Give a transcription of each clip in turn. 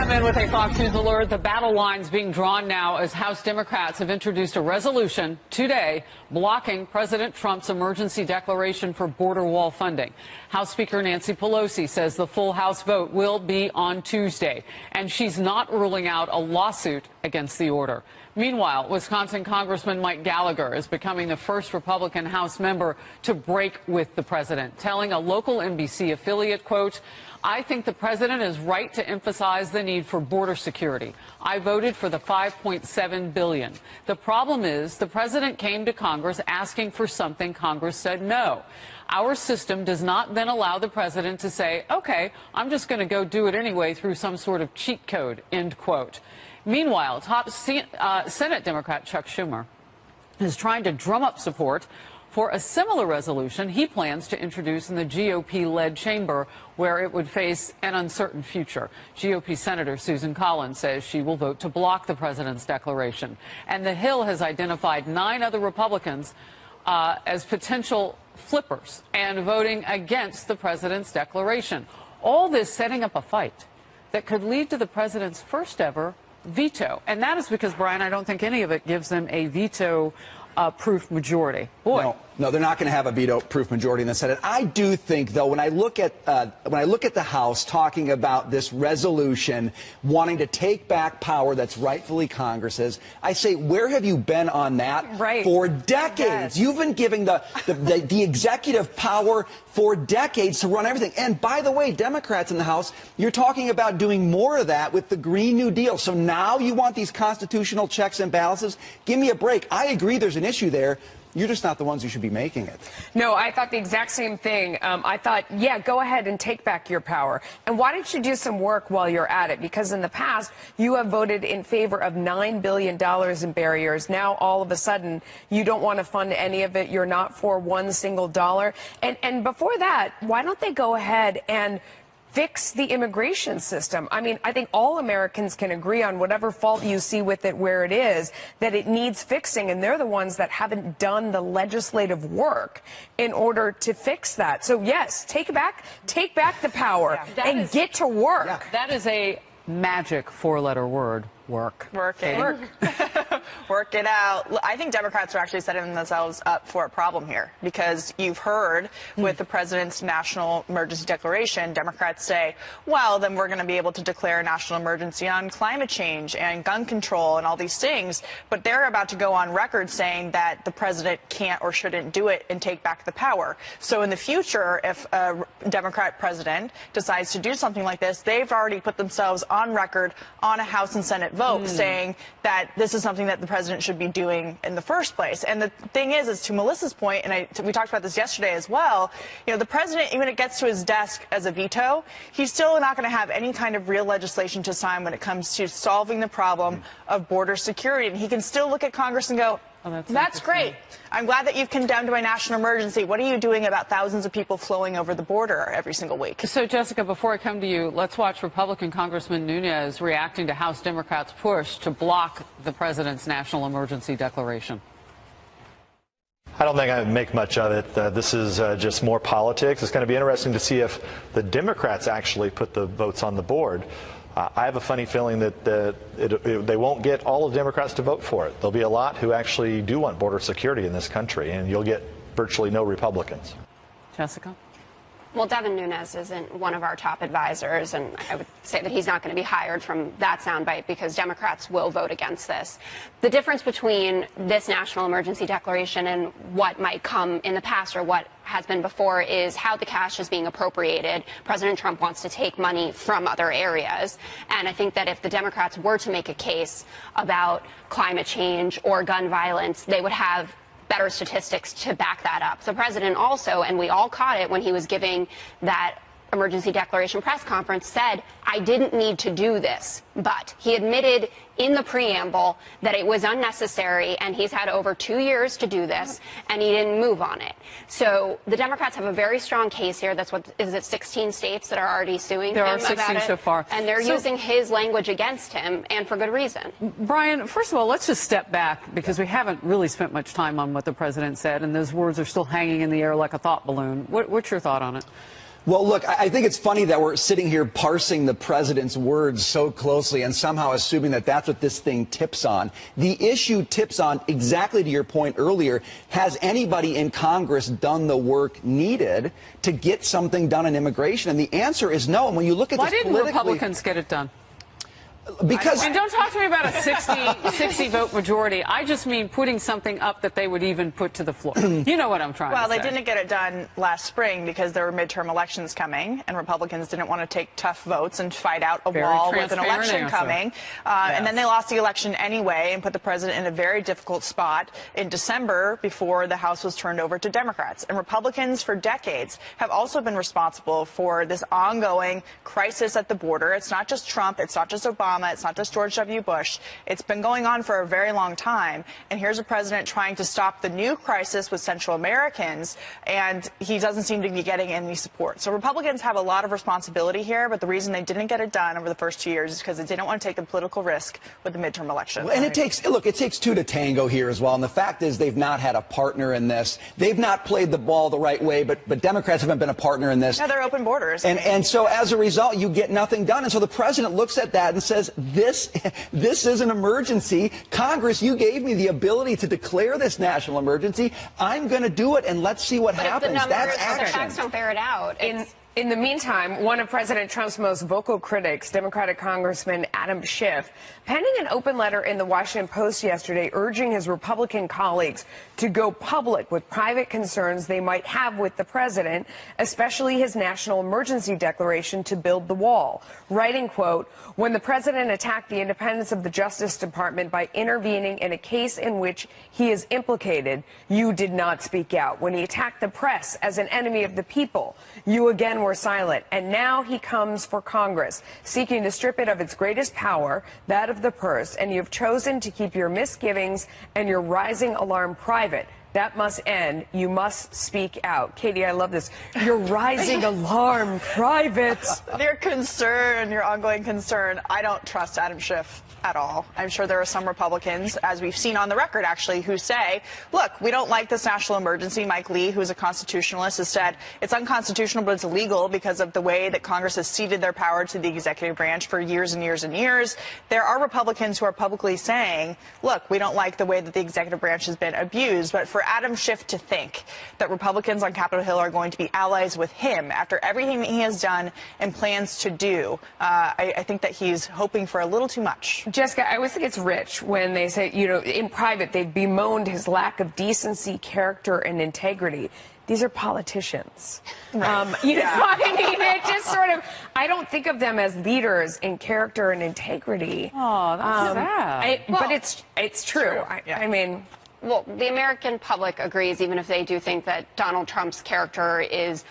come in with a Fox News alert. The battle lines being drawn now as House Democrats have introduced a resolution today blocking President Trump's emergency declaration for border wall funding. House Speaker Nancy Pelosi says the full House vote will be on Tuesday, and she's not ruling out a lawsuit against the order. Meanwhile, Wisconsin Congressman Mike Gallagher is becoming the first Republican House member to break with the president, telling a local NBC affiliate, quote, "I think the president is right to emphasize the need for border security. I voted for the $5.7 billion. The problem is the president came to Congress asking for something Congress said no. Our system does not then allow the president to say, okay, I'm just going to go do it anyway through some sort of cheat code," end quote. Meanwhile, top Senate Democrat Chuck Schumer is trying to drum up support for a similar resolution he plans to introduce in the GOP-led chamber, where it would face an uncertain future. GOP Senator Susan Collins says she will vote to block the president's declaration. And the Hill has identified 9 other Republicans as potential flippers and voting against the president's declaration. All this setting up a fight that could lead to the president's first ever veto. And that is because, Brian, I don't think any of it gives them a veto-proof majority. Boy. No, they're not going to have a veto-proof majority in the Senate. I do think, though, when I look at the House talking about this resolution, wanting to take back power that's rightfully Congress's, I say, where have you been on that for decades? Yes. You've been giving the executive power for decades to run everything. And by the way, Democrats in the House, you're talking about doing more of that with the Green New Deal. So now you want these constitutional checks and balances? Give me a break. I agree there's an issue there. You're just not the ones who should be making it. No, I thought the exact same thing. I thought, yeah, go ahead and take back your power. And why don't you do some work while you're at it? Because in the past, you have voted in favor of $9 billion in barriers. Now, all of a sudden, you don't want to fund any of it. You're not for one single dollar. And before that, why don't they go ahead and fix the immigration system? I mean, I think all Americans can agree on whatever fault you see with it where it is, that it needs fixing, and they're the ones that haven't done the legislative work in order to fix that. So, yes, take back the power and get to work. Yeah. That is a magic 4-letter word. Work. Work it. Work it out. I think Democrats are actually setting themselves up for a problem here, because you've heard with the president's national emergency declaration, Democrats say, well, then we're going to be able to declare a national emergency on climate change and gun control and all these things. But they're about to go on record saying that the president can't or shouldn't do it and take back the power. So in the future, if a Democrat president decides to do something like this, they've already put themselves on record on a House and Senate vote saying that this is something that the president should be doing in the first place. And the thing is to Melissa's point, and we talked about this yesterday as well, you know, the president, even when it gets to his desk as a veto, he's still not going to have any kind of real legislation to sign when it comes to solving the problem of border security. And he can still look at Congress and go, oh, that's great. I'm glad that you've condemned my national emergency. What are you doing about thousands of people flowing over the border every single week? So, Jessica, before I come to you, let's watch Republican Congressman Nunes reacting to House Democrats' push to block the president's national emergency declaration. I don't think I would make much of it. This is just more politics. It's going to be interesting to see if the Democrats actually put the votes on the board. I have a funny feeling that they won't get all of Democrats to vote for it. There'll be a lot who actually do want border security in this country, and you'll get virtually no Republicans. Jessica? Well, Devin Nunes isn't one of our top advisors, and I would say that he's not going to be hired from that soundbite because Democrats will vote against this. The difference between this national emergency declaration and what might come in the past or what has been before is how the cash is being appropriated. President Trump wants to take money from other areas, and I think that if the Democrats were to make a case about climate change or gun violence, they would have better statistics to back that up. The president also, and we all caught it when he was giving that emergency declaration press conference, said, I didn't need to do this. But he admitted in the preamble that it was unnecessary, and he's had over 2 years to do this, and he didn't move on it. So the Democrats have a very strong case here. That's what, is it 16 states that are already suing him about it? There are 16 so far. And they're using his language against him, and for good reason. Brian, first of all, let's just step back, because we haven't really spent much time on what the president said, and those words are still hanging in the air like a thought balloon. What's your thought on it? Well, look, I think it's funny that we're sitting here parsing the president's words so closely and somehow assuming that that's what this thing tips on. The issue tips on, exactly to your point earlier, has anybody in Congress done the work needed to get something done on immigration? And the answer is no. And when you look at Why this didn't Republicans get it done? Because and don't talk to me about a 60 vote majority. I just mean putting something up that they would even put to the floor. You know what I'm trying to say. Well, they didn't get it done last spring because there were midterm elections coming, and Republicans didn't want to take tough votes and fight out a wall with an election coming. And then they lost the election anyway and put the president in a very difficult spot in December before the House was turned over to Democrats. And Republicans for decades have also been responsible for this ongoing crisis at the border. It's not just Trump. It's not just Obama. It's not just George W. Bush. It's been going on for a very long time. And here's a president trying to stop the new crisis with Central Americans, and he doesn't seem to be getting any support. So Republicans have a lot of responsibility here, but the reason they didn't get it done over the first 2 years is because they didn't want to take the political risk with the midterm elections. And it takes two to tango here as well. And the fact is they've not had a partner in this. They've not played the ball the right way, but Democrats haven't been a partner in this. Yeah, they're open borders. And so as a result, you get nothing done. And so the president looks at that and says, this is an emergency. Congress, you gave me the ability to declare this national emergency. I'm going to do it, and let's see what happens. That's action. The facts don't bear it out. In the meantime, one of President Trump's most vocal critics, Democratic Congressman Adam Schiff, penning an open letter in the Washington Post yesterday urging his Republican colleagues to go public with private concerns they might have with the president, especially his national emergency declaration to build the wall. Writing, quote, "When the president attacked the independence of the Justice Department by intervening in a case in which he is implicated, you did not speak out. When he attacked the press as an enemy of the people, you again were silent. And now he comes for Congress, seeking to strip it of its greatest power, that of the purse, and you have chosen to keep your misgivings and your rising alarm private. That must end. You must speak out." Katie, I love this. Your rising alarm private. Your concern, your ongoing concern. I don't trust Adam Schiff at all. I'm sure there are some Republicans, as we've seen on the record, actually, who say, look, we don't like this national emergency. Mike Lee, who's a constitutionalist, has said it's unconstitutional, but it's illegal because of the way that Congress has ceded their power to the executive branch for years and years and years. There are Republicans who are publicly saying, look, we don't like the way that the executive branch has been abused. But for Adam Schiff to think that Republicans on Capitol Hill are going to be allies with him after everything that he has done and plans to do, I think that he's hoping for a little too much. Jessica, I always think it's rich when they say, you know, in private, they've bemoaned his lack of decency, character, and integrity. These are politicians. Right. You know what I mean? It just sort of, I don't think of them as leaders in character and integrity. Oh, that's sad. But it's true. I mean... Well, the American public agrees, even if they do think that Donald Trump's character is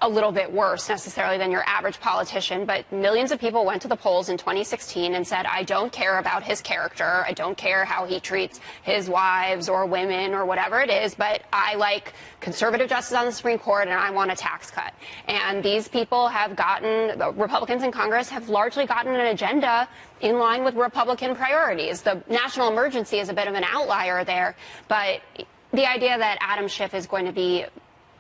a little bit worse necessarily than your average politician, but millions of people went to the polls in 2016 and said, I don't care about his character, I don't care how he treats his wives or women or whatever it is, but I like conservative justice on the Supreme Court and I want a tax cut. And these people have gotten, Republicans in Congress have largely gotten an agenda in line with Republican priorities. The national emergency is a bit of an outlier there, but the idea that Adam Schiff is going to be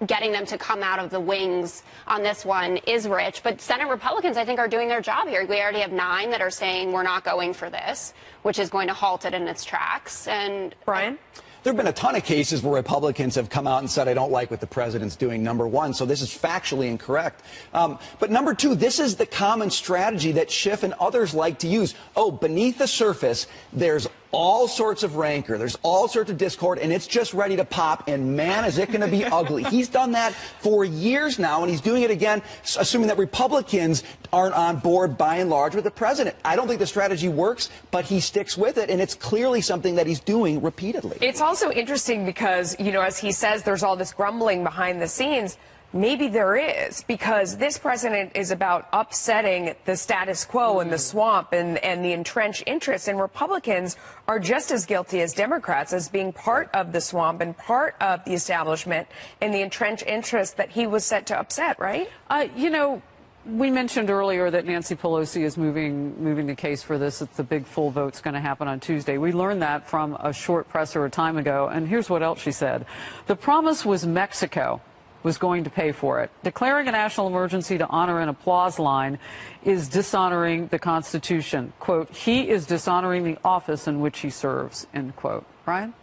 getting them to come out of the wings on this one is rich. But Senate Republicans, I think, are doing their job here. We already have 9 that are saying we're not going for this, which is going to halt it in its tracks. And Brian? There have been a ton of cases where Republicans have come out and said, I don't like what the president's doing, number one. So this is factually incorrect. But number 2, this is the common strategy that Schiff and others like to use. Oh, beneath the surface, there's all sorts of rancor, there's all sorts of discord, and it's just ready to pop, and man, is it going to be ugly. He's done that for years now, and he's doing it again, assuming that Republicans aren't on board by and large with the president. I don't think the strategy works, but he sticks with it, and it's clearly something that he's doing repeatedly. It's also interesting because, you know, as he says, there's all this grumbling behind the scenes. Maybe there is, because this president is about upsetting the status quo and the swamp and the entrenched interests, and Republicans are just as guilty as Democrats as being part of the swamp and part of the establishment and the entrenched interests that he was set to upset, right? You know, we mentioned earlier that Nancy Pelosi is moving the case for this. It's the big full vote's going to happen on Tuesday. We learned that from a short presser a time ago, and here's what else she said. The promise was Mexico. was going to pay for it. Declaring a national emergency to honor an applause line is dishonoring the Constitution. Quote, he is dishonoring the office in which he serves, end quote. Brian?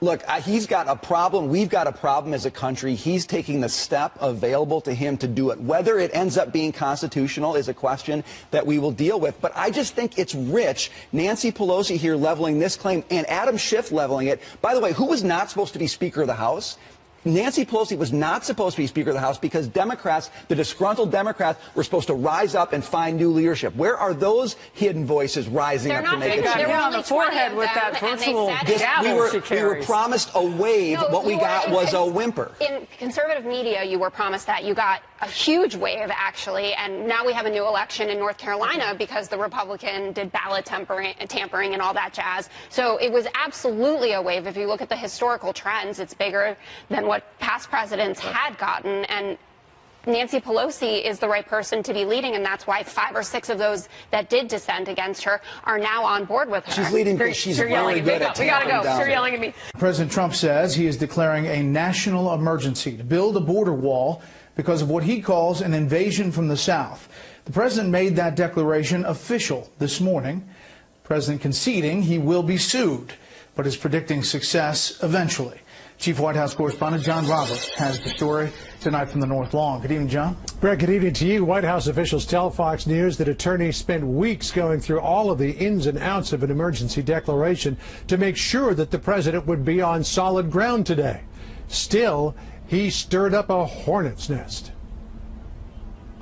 Look, he's got a problem. We've got a problem as a country. He's taking the step available to him to do it. Whether it ends up being constitutional is a question that we will deal with. But I just think it's rich. Nancy Pelosi here leveling this claim and Adam Schiff leveling it. By the way, who was not supposed to be Speaker of the House? Nancy Pelosi was not supposed to be Speaker of the House because Democrats, the disgruntled Democrats, were supposed to rise up and find new leadership. Where are those hidden voices rising up to make a change? They got on the forehead with that virtual gavel we were promised a wave. No, what we got was a whimper. In conservative media, you were promised that. You got a huge wave, actually, and now we have a new election in North Carolina because the Republican did ballot tampering and all that jazz. So it was absolutely a wave. If you look at the historical trends, it's bigger than what past presidents had gotten, and Nancy Pelosi is the right person to be leading, and that's why 5 or 6 of those that did dissent against her are now on board with her. She's leading because she's very good at We gotta go. down. You're yelling at me. President Trump says he is declaring a national emergency to build a border wall because of what he calls an invasion from the South. The president made that declaration official this morning. The president conceding he will be sued, but is predicting success eventually. Chief White House correspondent John Roberts has the story tonight from the North Lawn. Good evening, John. Brett, good evening to you. White House officials tell Fox News that attorneys spent weeks going through all of the ins and outs of an emergency declaration to make sure that the president would be on solid ground today. Still, he stirred up a hornet's nest.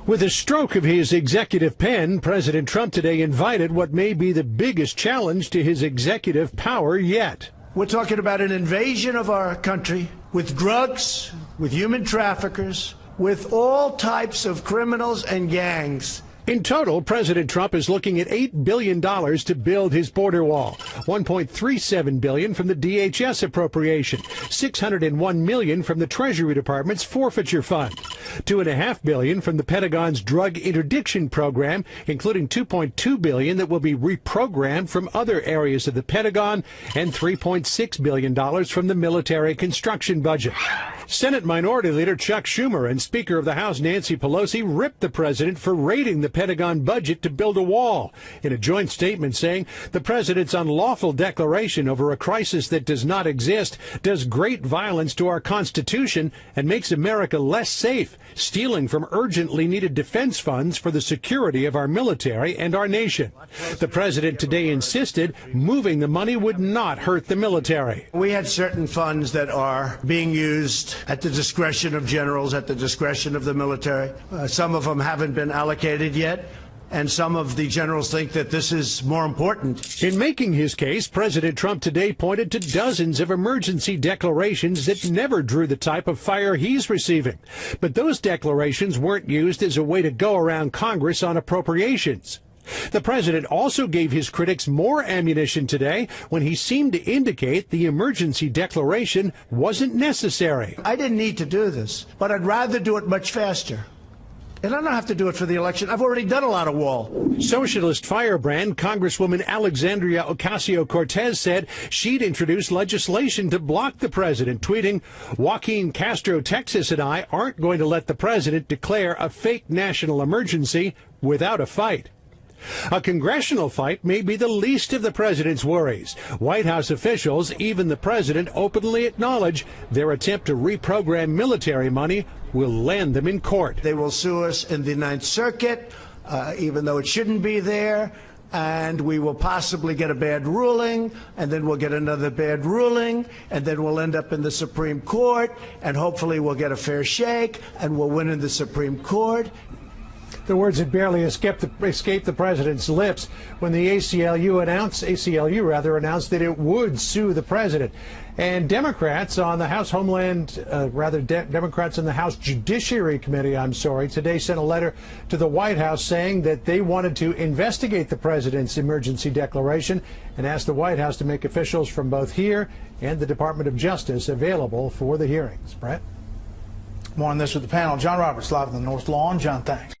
With a stroke of his executive pen, President Trump today invited what may be the biggest challenge to his executive power yet. We're talking about an invasion of our country with drugs, with human traffickers, with all types of criminals and gangs. In total, President Trump is looking at $8 billion to build his border wall, $1.37 billion from the DHS appropriation, $601 million from the Treasury Department's forfeiture fund, $2.5 billion from the Pentagon's drug interdiction program, including $2.2 billion that will be reprogrammed from other areas of the Pentagon, and $3.6 billion from the military construction budget. Senate Minority Leader Chuck Schumer and Speaker of the House Nancy Pelosi ripped the president for raiding the Pentagon budget to build a wall, in a joint statement saying the president's unlawful declaration over a crisis that does not exist does great violence to our Constitution and makes America less safe, stealing from urgently needed defense funds for the security of our military and our nation. The president today insisted moving the money would not hurt the military. We had certain funds that are being used at the discretion of generals, at the discretion of the military. Some of them haven't been allocated yet, and some of the generals think that this is more important. In making his case, President Trump today pointed to dozens of emergency declarations that never drew the type of fire he's receiving. But those declarations weren't used as a way to go around Congress on appropriations. The president also gave his critics more ammunition today when he seemed to indicate the emergency declaration wasn't necessary. I didn't need to do this, but I'd rather do it much faster. And I don't have to do it for the election. I've already done a lot of wall. Socialist firebrand Congresswoman Alexandria Ocasio-Cortez said she'd introduce legislation to block the president, tweeting, "Joaquin Castro, Texas, and I aren't going to let the president declare a fake national emergency without a fight." A congressional fight may be the least of the president's worries. White House officials, even the president, openly acknowledge their attempt to reprogram military money will land them in court. They will sue us in the Ninth Circuit, even though it shouldn't be there, and we will possibly get a bad ruling, and then we'll get another bad ruling, and then we'll end up in the Supreme Court, and hopefully we'll get a fair shake, and we'll win in the Supreme Court. The words had barely escaped the president's lips when the ACLU announced that it would sue the president. And Democrats on the House Democrats in the House Judiciary Committee, today sent a letter to the White House saying that they wanted to investigate the president's emergency declaration and asked the White House to make officials from both here and the Department of Justice available for the hearings. Brett? More on this with the panel. John Roberts, live on the North Lawn. John, thanks.